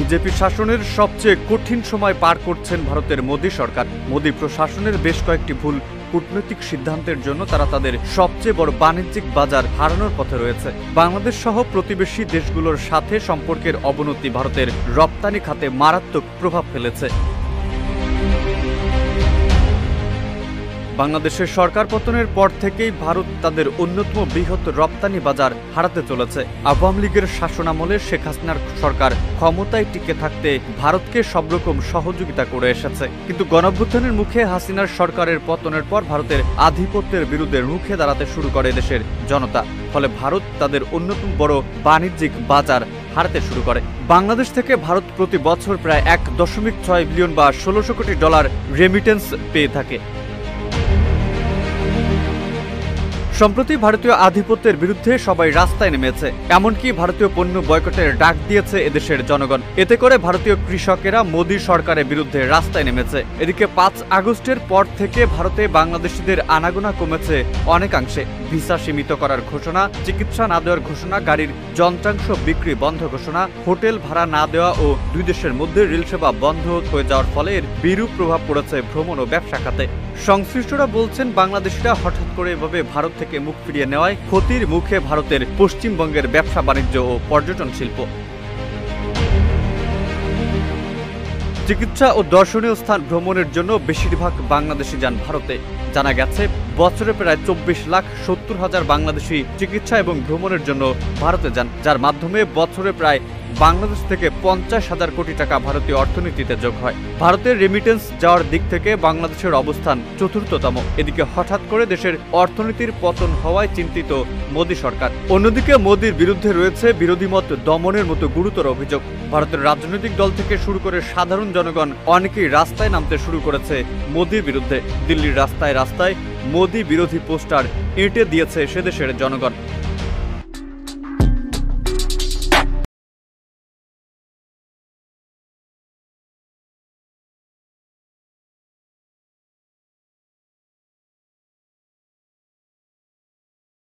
BJP শাসনের সবচেয়ে কঠিন সময় পার করছেন ভারতের মোদী সরকার। মোদী প্রশাসনের বেশ কয়েকটি ভুল কূটনৈতিক সিদ্ধান্তের জন্য তারা তাদের সবচেয়ে বড় বাণিজ্যিক বাজার হারানোর পথে রয়েছে। বাংলাদেশ সহ প্রতিবেশী দেশগুলোর সাথে সম্পর্কের অবনতি ভারতের রপ্তানি খাতে মারাত্মক প্রভাব ফেলেছে। বাংলাদেশের সরকার পতনের পর থেকেই ভারত তাদের অন্যতম বৃহৎ রপ্তানি বাজার হারাতে চলেছে। আওয়ামী লীগের শাসনামলে শেখ হাসিনার সরকার ক্ষমতায় টিকে থাকতে ভারতকে সব রকম সহযোগিতা করে এসেছে, কিন্তু গণঅভ্যুত্থানের মুখে হাসিনার সরকারের পতনের পর ভারতের আধিপত্যের বিরুদ্ধে রুখে দাঁড়াতে শুরু করে দেশের জনতা। ফলে ভারত তাদের অন্যতম বড় বাণিজ্যিক বাজার হারাতে শুরু করে। বাংলাদেশ থেকে ভারত প্রতি বছর প্রায় 1.6 বিলিয়ন বা 1600 কোটি ডলার রেমিটেন্স পেয়ে থাকে। সম্প্রতি ভারতীয় আধিপত্যের বিরুদ্ধে সবাই রাস্তায় নেমেছে, এমনকি ভারতীয় পণ্য বয়কটের ডাক দিয়েছে এদেশের জনগণ। এতে করে ভারতীয় কৃষকেরা মোদী সরকারের বিরুদ্ধে রাস্তায় নেমেছে। এদিকে 5 আগস্টের পর থেকে ভারতে বাংলাদেশিদের আনাগোনা কমেছে অনেকাংশে। ভিসা সীমিত করার ঘোষণা, চিকিৎসা না দেওয়ার ঘোষণা, গাড়ির যন্ত্রাংশ বিক্রি বন্ধ ঘোষণা, হোটেল ভাড়া না দেওয়া ও দুই দেশের মধ্যে রেল সেবা বন্ধ হয়ে যাওয়ার ফলে এর বিরূপ প্রভাব পড়েছে ভ্রমণ ও ব্যবসা খাতে। সংশ্লিষ্টরা বলছেন, বাংলাদেশিরা হঠাৎ করে এভাবে ভারত থেকে মুখ ফিরিয়ে নেওয়ায় ক্ষতির মুখে ভারতের পশ্চিমবঙ্গের ব্যবসা বাণিজ্য ও পর্যটন শিল্প। চিকিৎসা ও দর্শনীয় স্থান ভ্রমণের জন্য বেশিরভাগ বাংলাদেশি যান ভারতে। জানা গেছে, বছরে প্রায় 24,70,000 বাংলাদেশি চিকিৎসা এবং ভ্রমণের জন্য ভারতে যান, যার মাধ্যমে বছরে প্রায় বাংলাদেশ থেকে 50,000 কোটি টাকা ভারতীয় অর্থনীতিতে যোগ হয়। ভারতের রেমিটেন্স যাওয়ার দিক থেকে বাংলাদেশের অবস্থান চতুর্থতম। এদিকে হঠাৎ করে দেশের অর্থনীতির পতন হওয়ায় চিন্তিত মোদী সরকার। অন্যদিকে মোদীর বিরুদ্ধে রয়েছে বিরোধী মত দমনের মতো গুরুতর অভিযোগ। ভারতের রাজনৈতিক দল থেকে শুরু করে সাধারণ জনগণ অনেকেই রাস্তায় নামতে শুরু করেছে মোদীর বিরুদ্ধে। দিল্লির রাস্তায় রাস্তায় মোদী বিরোধী পোস্টার এঁটে দিয়েছে সেদেশের জনগণ।